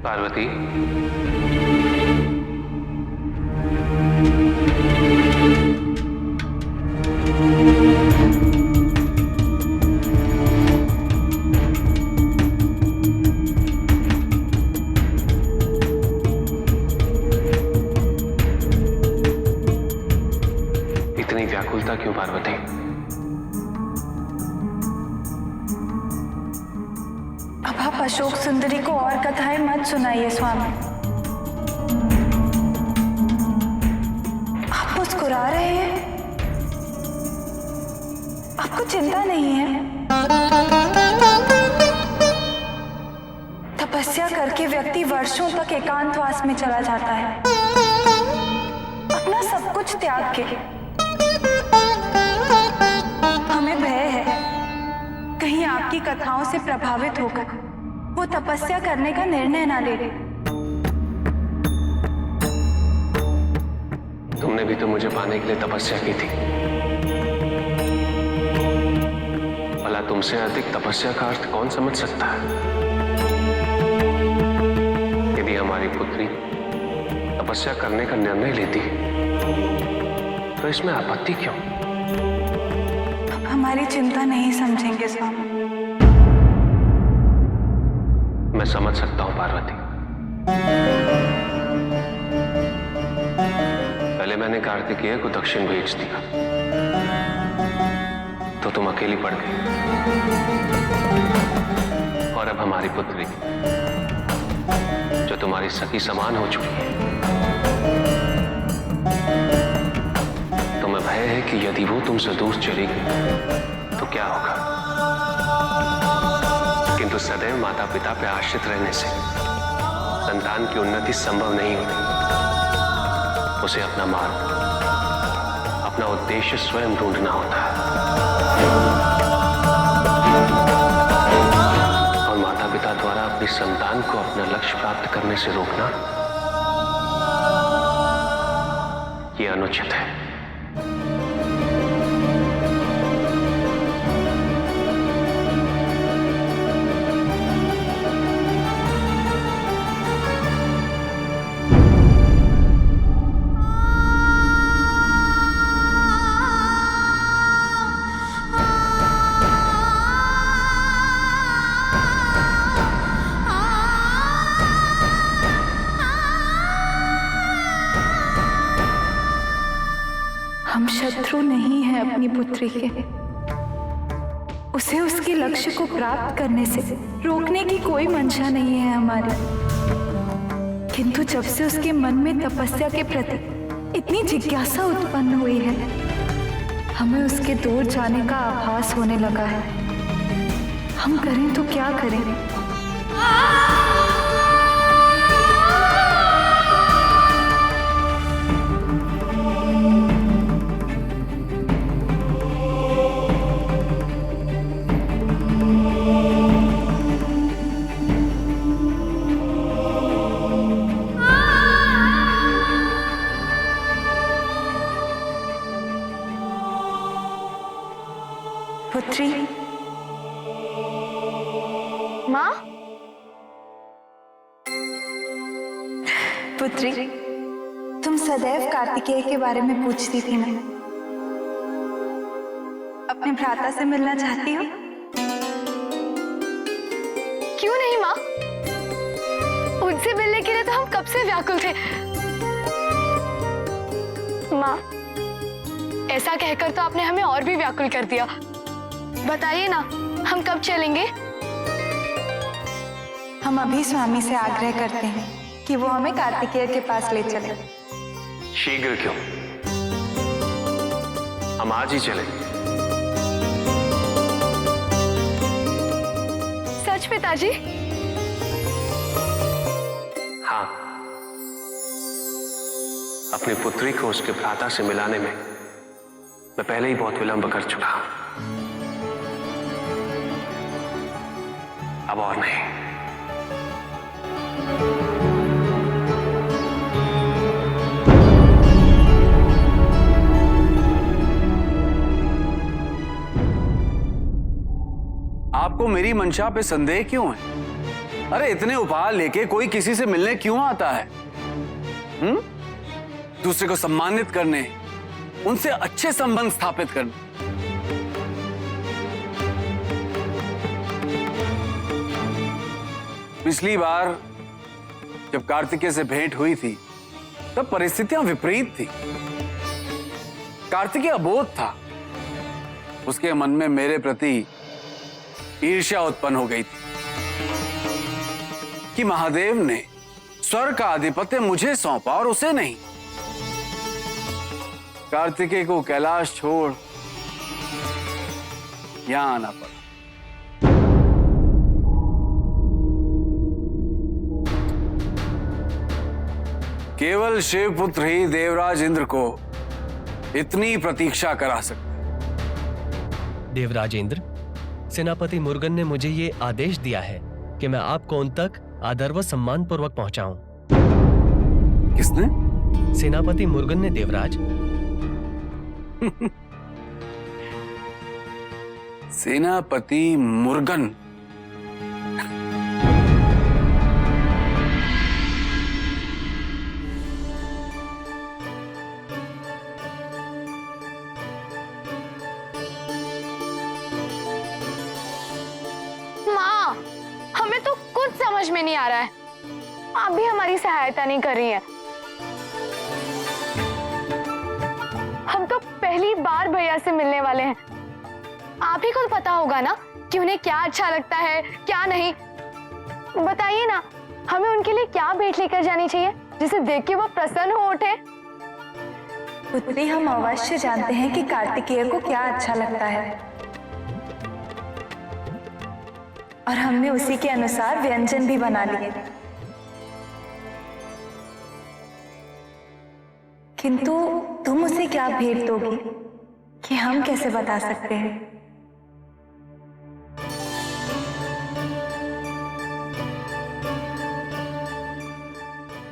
पार्वती, इतनी व्याकुलता क्यों पार्वती? अब आप अशोक सुंदरी को और कथाएं मत सुनाइए स्वामी। आप मुस्कुरा रहे हैं, आपको चिंता नहीं है? तपस्या करके व्यक्ति वर्षों तक एकांतवास में चला जाता है, अपना सब कुछ त्याग के। हमें भय है कहीं आपकी कथाओं से प्रभावित होकर वो तपस्या करने का निर्णय ना ले ले। तुमने भी तो मुझे पाने के लिए तपस्या की थी। भला तुमसे अधिक तपस्या का अर्थ कौन समझ सकता है? यदि हमारी पुत्री तपस्या करने का निर्णय लेती है तो इसमें आपत्ति क्यों? हमारी चिंता नहीं समझेंगे स्वामी। मैं समझ सकता हूं पार्वती। पहले मैंने कार्तिकेय को दक्षिण भेज दिया तो तुम अकेली पड़ गई, और अब हमारी पुत्री जो तुम्हारी सखी समान हो चुकी है, तुम्हें भय है कि यदि वो तुमसे दूर चली गई तो क्या होगा? किंतु सदैव माता पिता पे आश्रित रहने से संतान की उन्नति संभव नहीं होती। उसे अपना मार्ग, अपना उद्देश्य स्वयं ढूंढना होता है, और माता पिता द्वारा अपनी संतान को अपना लक्ष्य प्राप्त करने से रोकना यह अनुचित है। हम शत्रु नहीं हैं अपनी पुत्री के। उसे उसके लक्ष्य को प्राप्त करने से रोकने की कोई मंशा नहीं है हमारी। किंतु जब से उसके मन में तपस्या के प्रति इतनी जिज्ञासा उत्पन्न हुई है, हमें उसके दूर जाने का आभास होने लगा है। हम करें तो क्या करें? पुत्री, माँ? पुत्री, तुम सदैव कार्तिकेय के बारे में पूछती थी ना। अपने भ्राता से मिलना चाहती हो? क्यों नहीं माँ? उनसे मिलने के लिए तो हम कब से व्याकुल थे। माँ, ऐसा कहकर तो आपने हमें और भी व्याकुल कर दिया। बताइए ना, हम कब चलेंगे? हम अभी स्वामी से आग्रह करते हैं कि वो हमें कार्तिकेय के पास ले चले। शीघ्र क्यों? हम आज ही चले। सच पिताजी? हाँ, अपनी पुत्री को उसके भ्राता से मिलाने में मैं पहले ही बहुत विलंब कर चुका हूं। अब और नहीं। आपको मेरी मंशा पे संदेह क्यों है? अरे इतने उपहार लेके कोई किसी से मिलने क्यों आता है? दूसरे को सम्मानित करने, उनसे अच्छे संबंध स्थापित करने। पिछली बार जब कार्तिकेय से भेंट हुई थी तब परिस्थितियां विपरीत थी। कार्तिकेय अबोध था, उसके मन में मेरे प्रति ईर्ष्या उत्पन्न हो गई थी कि महादेव ने स्वर्ग का आधिपत्य मुझे सौंपा और उसे नहीं। कार्तिकेय को कैलाश छोड़ यहां आना पड़ा। केवल शिवपुत्र ही देवराज इंद्र को इतनी प्रतीक्षा करा सकते। देवराज इंद्र, सेनापति मुर्गन ने मुझे ये आदेश दिया है कि मैं आपको उन तक आदर व सम्मान पूर्वक पहुंचाऊं। किसने? सेनापति मुर्गन ने देवराज। सेनापति मुर्गन? माँ, हमें तो कुछ समझ में नहीं आ रहा है। आप भी हमारी सहायता नहीं कर रही हैं। हम तो पहली बार भैया से मिलने वाले हैं। आप ही को तो पता होगा ना कि उन्हें क्या अच्छा लगता है, क्या नहीं। बताइए ना, हमें उनके लिए क्या भेंट लेकर जानी चाहिए जिसे देख के वो प्रसन्न हो उठे। पुत्री, हम अवश्य जानते हैं कि कार्तिकेय को क्या अच्छा लगता है और हमने उसी के अनुसार व्यंजन भी बना लिए। किंतु तुम उसे क्या भेंट दोगी कि हम कैसे बता सकते हैं?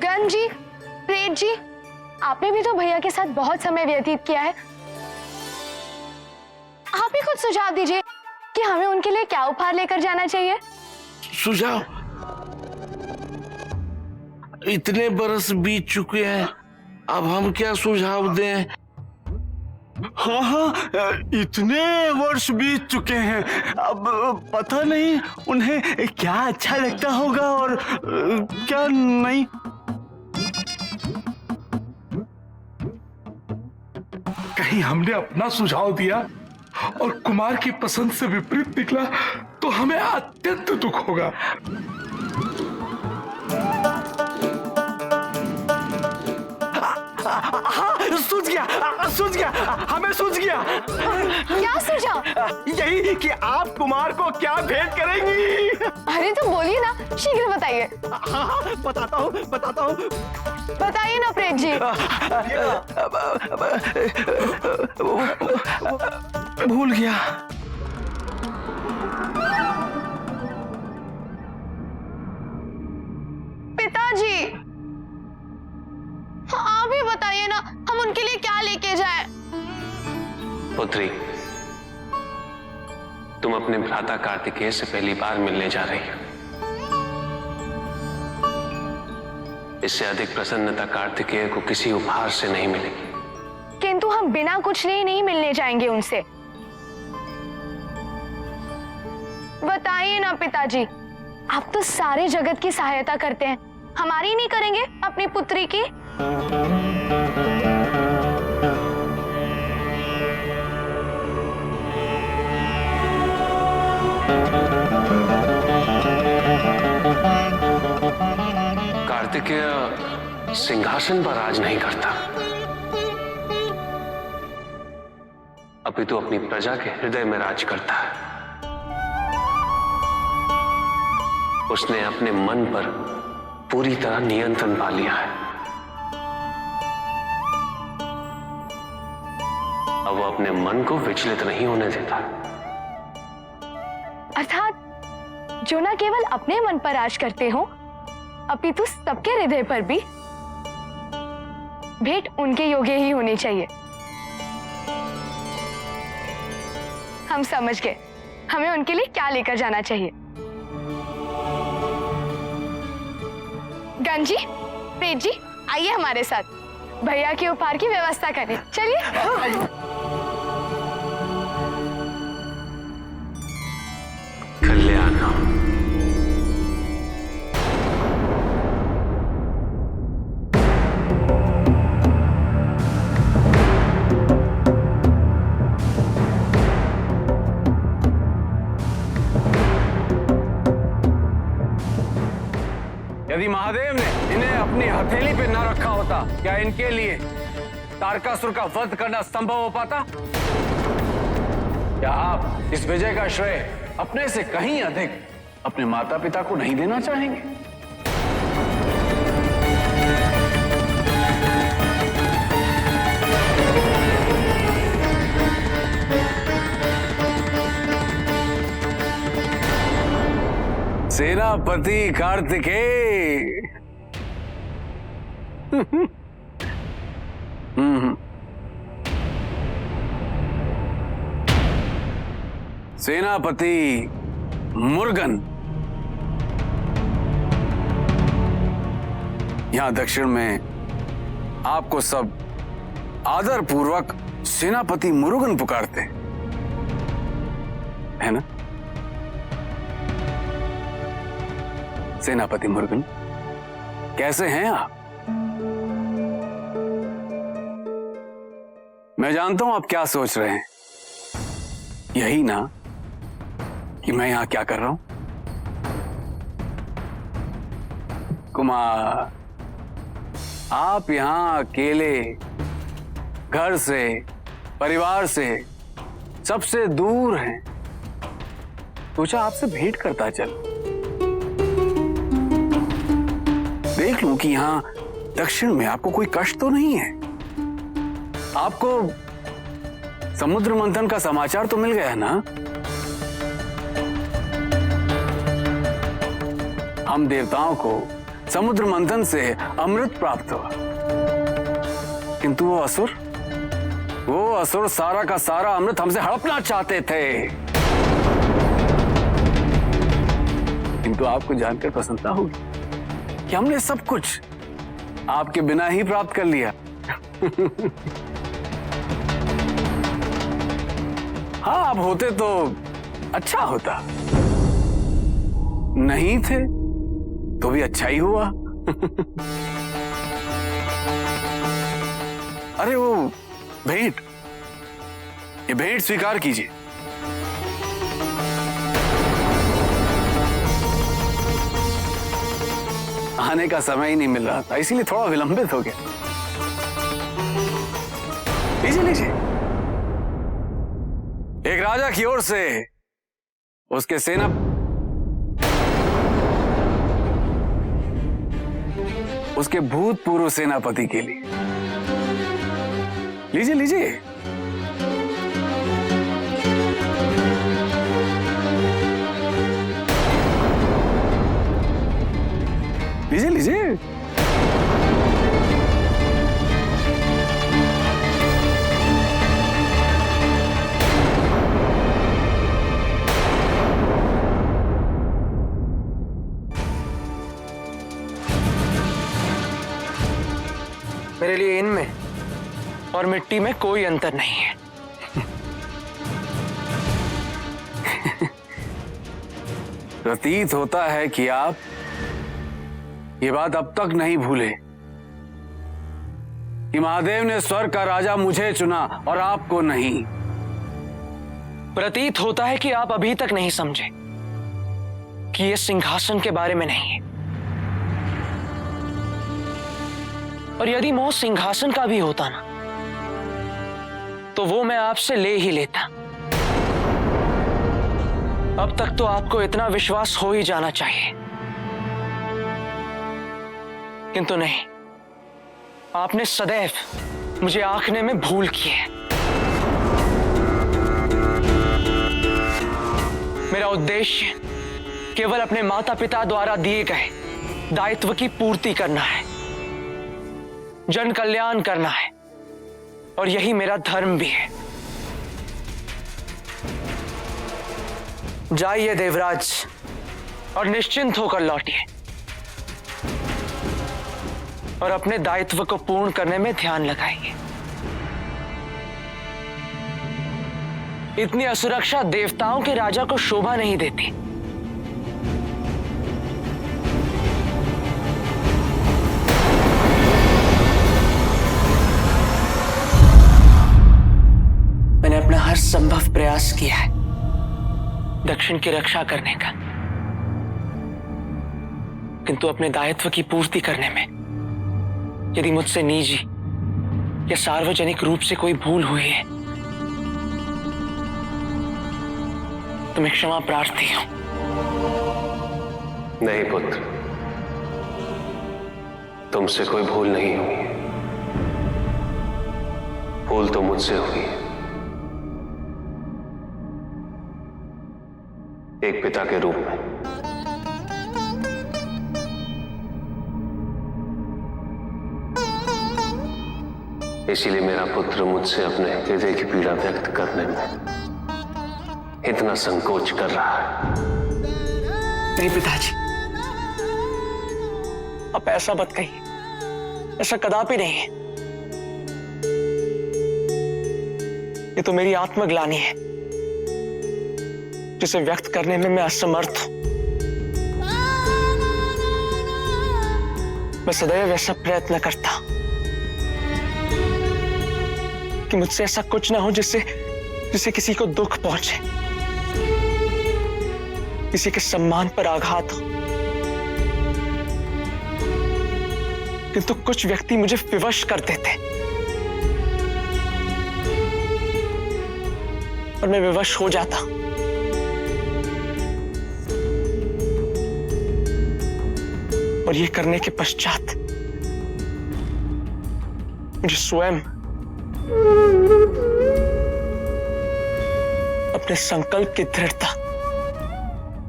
गण जी, प्रेत जी, आपने भी तो भैया के साथ बहुत समय व्यतीत किया है। आप ही कुछ सुझाव दीजिए कि हमें उनके लिए क्या उपहार लेकर जाना चाहिए। सुझाव? इतने बरस बीत चुके हैं, अब हम क्या सुझाव दें? हाँ हाँ, इतने वर्ष बीत चुके हैं, अब पता नहीं उन्हें क्या अच्छा लगता होगा और क्या नहीं। कहीं हमने अपना सुझाव दिया और कुमार की पसंद से विपरीत निकला तो हमें अत्यंत दुख होगा। सूझ गया, हमें सूझ गया। क्या सुझाव? यही कि आप कुमार को क्या भेंट करेंगी। अरे तो बोलिए ना, शीघ्र बताइए। हाँ, बताता हूँ। बताइए ना प्रेत जी। भूल गया। पिताजी, आप ही बताइए ना, हम उनके लिए क्या लेके जाएं? पुत्री, तुम अपने भ्राता कार्तिकेय से पहली बार मिलने जा रही हो। इससे अधिक प्रसन्नता कार्तिकेय को किसी उपहार से नहीं मिलेगी। किंतु हम बिना कुछ नहीं मिलने जाएंगे उनसे। बताइए ना पिताजी, आप तो सारे जगत की सहायता करते हैं, हमारी नहीं करेंगे अपनी पुत्री की? कार्तिकेय सिंहासन पर राज नहीं करता, अपितु तो अपनी प्रजा के हृदय में राज करता है। उसने अपने मन पर पूरी तरह नियंत्रण पा लिया है। अब वो अपने मन को विचलित नहीं होने देता। अर्थात जो न केवल अपने मन पर राज करते हो, अपितु सबके हृदय पर भी। भेंट उनके योग्य ही होनी चाहिए। हम समझ गए, हमें उनके लिए क्या लेकर जाना चाहिए। गंजी, प्रीत जी, आइए हमारे साथ। भैया के उपहार की व्यवस्था करें। चलिए। कल्याण। यदि महादेव ने इन्हें अपनी हथेली पे न रखा होता, क्या इनके लिए तारकासुर का वध करना संभव हो पाता? क्या आप इस विजय का श्रेय अपने से कहीं अधिक अपने माता पिता को नहीं देना चाहेंगे? सेनापति कार्तिकेय। सेनापति मुर्गन, यहां दक्षिण में आपको सब आदर पूर्वक सेनापति मुर्गन पुकारते है ना? सेनापति मुर्गन, कैसे हैं आप? मैं जानता हूं आप क्या सोच रहे हैं। यही ना कि मैं यहां क्या कर रहा हूं? कुमार, आप यहां अकेले, घर से, परिवार से, सबसे दूर हैं। सोचा आपसे भेंट करता चल, देख लूं कि यहां दक्षिण में आपको कोई कष्ट तो नहीं है। आपको समुद्र मंथन का समाचार तो मिल गया ना? हम देवताओं को समुद्र मंथन से अमृत प्राप्त हुआ, किंतु वो असुर सारा का सारा अमृत हमसे हड़पना चाहते थे। किंतु आपको जानकर प्रसन्नता होगी कि हमने सब कुछ आपके बिना ही प्राप्त कर लिया। हाँ, आप होते तो अच्छा होता, नहीं थे तो भी अच्छा ही हुआ। अरे वो भेंट, ये भेंट स्वीकार कीजिए। आने का समय ही नहीं मिल रहा था, इसीलिए थोड़ा विलंबित हो गया। लीजिए लीजिए। एक राजा की ओर से उसके उसके भूतपूर्व सेनापति के लिए। लीजिए लीजिए। लीजिए लीजिए। मेरे लिए इनमें और मिट्टी में कोई अंतर नहीं है। प्रतीत होता है कि आप ये बात अब तक नहीं भूले कि महादेव ने स्वर्ग का राजा मुझे चुना और आपको नहीं। प्रतीत होता है कि आप अभी तक नहीं समझे कि ये सिंहासन के बारे में नहीं है, और यदि मोह सिंहासन का भी होता ना, तो वो मैं आपसे ले ही लेता। अब तक तो आपको इतना विश्वास हो ही जाना चाहिए, किंतु नहीं, आपने सदैव मुझे आंकने में भूल की है। मेरा उद्देश्य केवल अपने माता पिता द्वारा दिए गए दायित्व की पूर्ति करना है, जन कल्याण करना है, और यही मेरा धर्म भी है। जाइए देवराज और निश्चिंत होकर लौटिए। और अपने दायित्व को पूर्ण करने में ध्यान लगाइए। इतनी असुरक्षा देवताओं के राजा को शोभा नहीं देती। मैंने अपना हर संभव प्रयास किया है दक्षिण की रक्षा करने का, किंतु अपने दायित्व की पूर्ति करने में यदि मुझसे निजी या सार्वजनिक रूप से कोई भूल हुई है तो मैं क्षमा प्रार्थी हूं। नहीं पुत्र, तुमसे कोई भूल नहीं हुई। भूल तो मुझसे हुई है, एक पिता के रूप में। इसीलिए मेरा पुत्र मुझसे अपने हृदय की पीड़ा व्यक्त करने में इतना संकोच कर रहा है। नहीं पिताजी, आप ऐसा मत कहिए, ऐसा कदापि नहीं है। ये तो मेरी आत्मग्लानि है जिसे व्यक्त करने में मैं असमर्थ हूं। मैं सदैव ऐसा प्रयत्न करता हूं कि मुझसे ऐसा कुछ ना हो जिससे किसी को दुख पहुंचे, किसी के सम्मान पर आघात हो। किंतु कुछ व्यक्ति मुझे विवश कर देते और मैं विवश हो जाता हूं। और ये करने के पश्चात मुझे स्वयं अपने संकल्प की दृढ़ता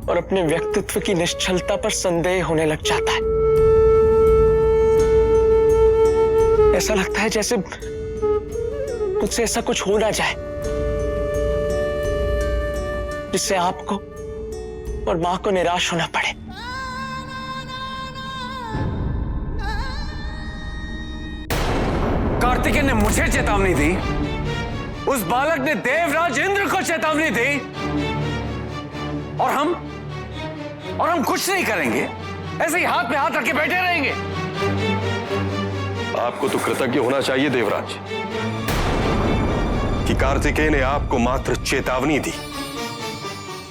और अपने व्यक्तित्व की निश्चलता पर संदेह होने लग जाता है। ऐसा लगता है जैसे मुझसे ऐसा कुछ हो ना जाए जिससे आपको और मां को निराश होना पड़े। कार्तिकेय ने मुझे चेतावनी दी, उस बालक ने देवराज इंद्र को चेतावनी दी, और हम कुछ नहीं करेंगे, ऐसे ही हाथ में हाथ रख के बैठे रहेंगे। आपको तो कृतज्ञ होना चाहिए देवराज कि कार्तिकेय ने आपको मात्र चेतावनी दी।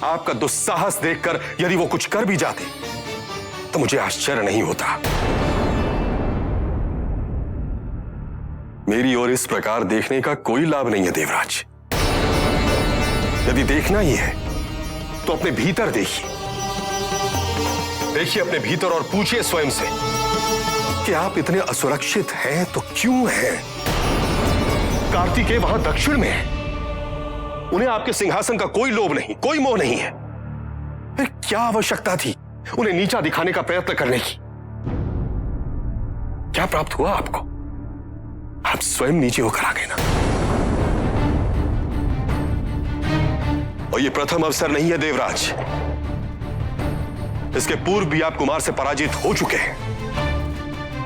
आपका दुस्साहस देखकर यदि वो कुछ कर भी जाते तो मुझे आश्चर्य नहीं होता। मेरी ओर इस प्रकार देखने का कोई लाभ नहीं है देवराज। यदि देखना ही है तो अपने भीतर देखिए, देखिए अपने भीतर और पूछिए स्वयं से कि आप इतने असुरक्षित हैं तो क्यों हैं? कार्तिकेय वहां दक्षिण में है, उन्हें आपके सिंहासन का कोई लोभ नहीं, कोई मोह नहीं है। फिर क्या आवश्यकता थी उन्हें नीचा दिखाने का प्रयत्न करने की? क्या प्राप्त हुआ आपको? आप स्वयं नीचे होकर आ गए ना। और यह प्रथम अवसर नहीं है देवराज, इसके पूर्व भी आप कुमार से पराजित हो चुके हैं।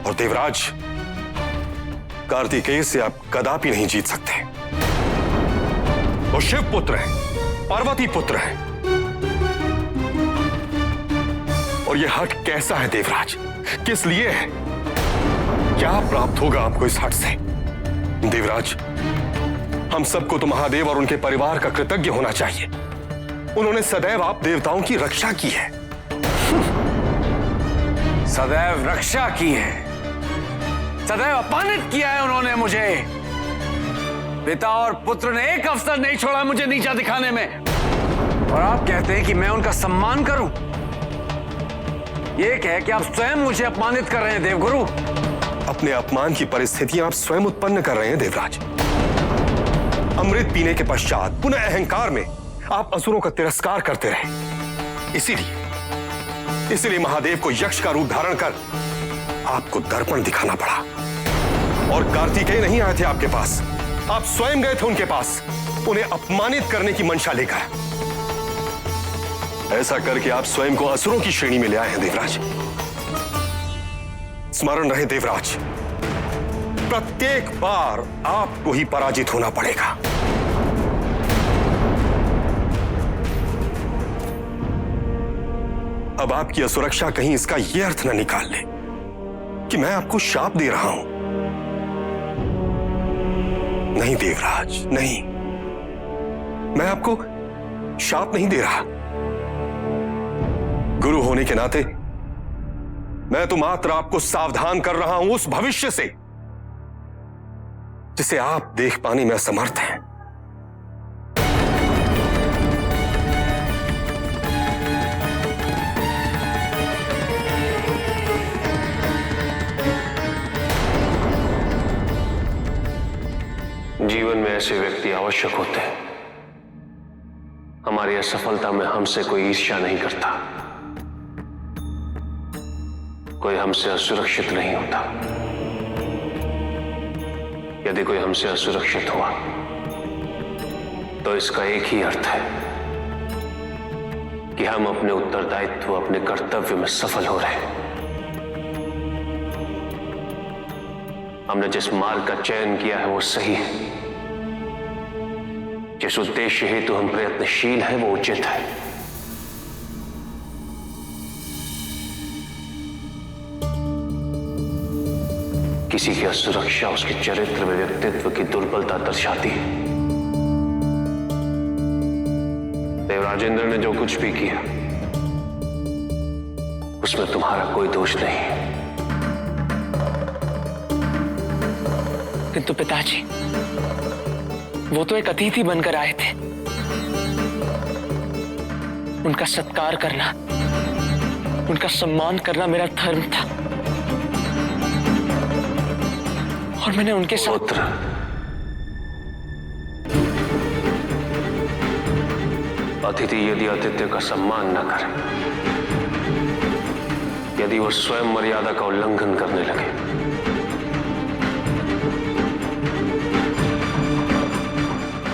और देवराज, कार्तिकेय से आप कदापि नहीं जीत सकते। वो शिव पुत्र है, पार्वती पुत्र है। और यह हट कैसा है देवराज, किस लिए है? क्या प्राप्त होगा आपको इस हट से? देवराज, हम सबको तो महादेव और उनके परिवार का कृतज्ञ होना चाहिए। उन्होंने सदैव आप देवताओं की रक्षा की है। सदैव रक्षा की है, सदैव अपमानित किया है उन्होंने मुझे। पिता और पुत्र ने एक अवसर नहीं छोड़ा मुझे नीचा दिखाने में। और आप कहते हैं कि मैं उनका सम्मान करूं? यह कह कि आप स्वयं मुझे अपमानित कर रहे हैं देवगुरु। अपने अपमान की परिस्थितियां आप स्वयं उत्पन्न कर रहे हैं देवराज। अमृत पीने के पश्चात पुनः अहंकार में आप असुरों का तिरस्कार करते रहे। इसीलिए महादेव को यक्ष का रूप धारण कर आपको दर्पण दिखाना पड़ा। और कार्तिकेय नहीं आए थे आपके पास, आप स्वयं गए थे उनके पास, उन्हें अपमानित करने की मंशा लेकर। ऐसा करके आप स्वयं को असुरों की श्रेणी में ले आए हैं देवराज। स्मरण रहे देवराज, प्रत्येक बार आपको ही पराजित होना पड़ेगा। अब आपकी असुरक्षा कहीं इसका यह अर्थ न निकाल ले कि मैं आपको शाप दे रहा हूं। नहीं देवराज, नहीं, मैं आपको शाप नहीं दे रहा। गुरु होने के नाते मैं तो मात्र आपको सावधान कर रहा हूं उस भविष्य से जिसे आप देख पाने में असमर्थ हैं। जीवन में ऐसे व्यक्ति आवश्यक होते हैं। हमारी असफलता में हमसे कोई ईर्ष्या नहीं करता, कोई हमसे असुरक्षित नहीं होता। यदि कोई हमसे असुरक्षित हुआ तो इसका एक ही अर्थ है कि हम अपने उत्तरदायित्व, अपने कर्तव्य में सफल हो रहे हैं। हमने जिस मार्ग का चयन किया है वो सही है। जिस उद्देश्य हेतु हम प्रयत्नशील हैं वो उचित है। किसी की असुरक्षा उसके चरित्र में व्यक्तित्व की दुर्बलता दर्शाती है। देवराजेंद्र ने जो कुछ भी किया उसमें तुम्हारा कोई दोष नहीं है। किंतु पिताजी, वो तो एक अतिथि बनकर आए थे। उनका सत्कार करना, उनका सम्मान करना मेरा धर्म था, और मैंने उनके साथ। पुत्र, अतिथि यदि आतिथ्य का सम्मान न करे, यदि वो स्वयं मर्यादा का उल्लंघन करने लगे,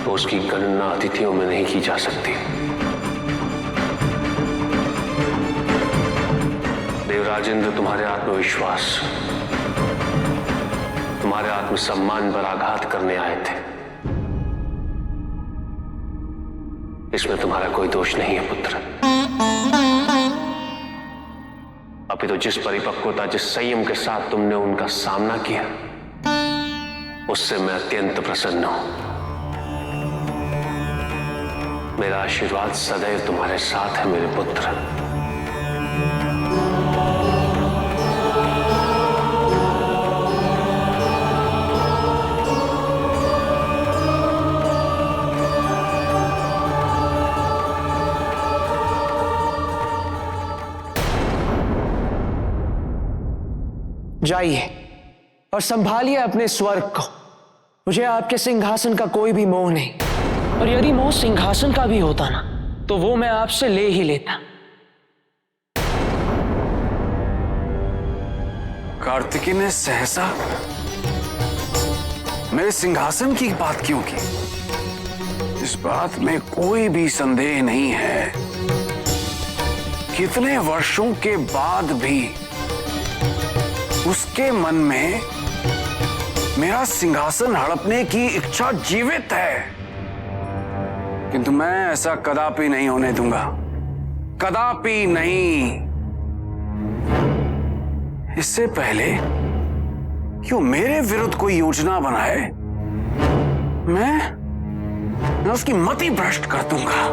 तो उसकी गणना अतिथियों में नहीं की जा सकती। देवराजेंद्र तुम्हारे आत्मविश्वास, तुम्हारे आत्मसम्मान पर आघात करने आए थे। इसमें तुम्हारा कोई दोष नहीं है पुत्र। अभी तो जिस परिपक्वता, जिस संयम के साथ तुमने उनका सामना किया, उससे मैं अत्यंत प्रसन्न हूं। मेरा आशीर्वाद सदैव तुम्हारे साथ है मेरे पुत्र। जाइए और संभालिए अपने स्वर्ग को। मुझे आपके सिंहासन का कोई भी मोह नहीं, और यदि मोह सिंहासन का भी होता ना, तो वो मैं आपसे ले ही लेता। कार्तिकी ने सहसा मेरे सिंहासन की बात क्यों की? इस बात में कोई भी संदेह नहीं है। कितने वर्षों के बाद भी उसके मन में मेरा सिंहासन हड़पने की इच्छा जीवित है, किंतु मैं ऐसा कदापि नहीं होने दूंगा, कदापि नहीं। इससे पहले क्यों मेरे विरुद्ध कोई योजना बनाए, मैं उसकी मति भ्रष्ट कर दूंगा।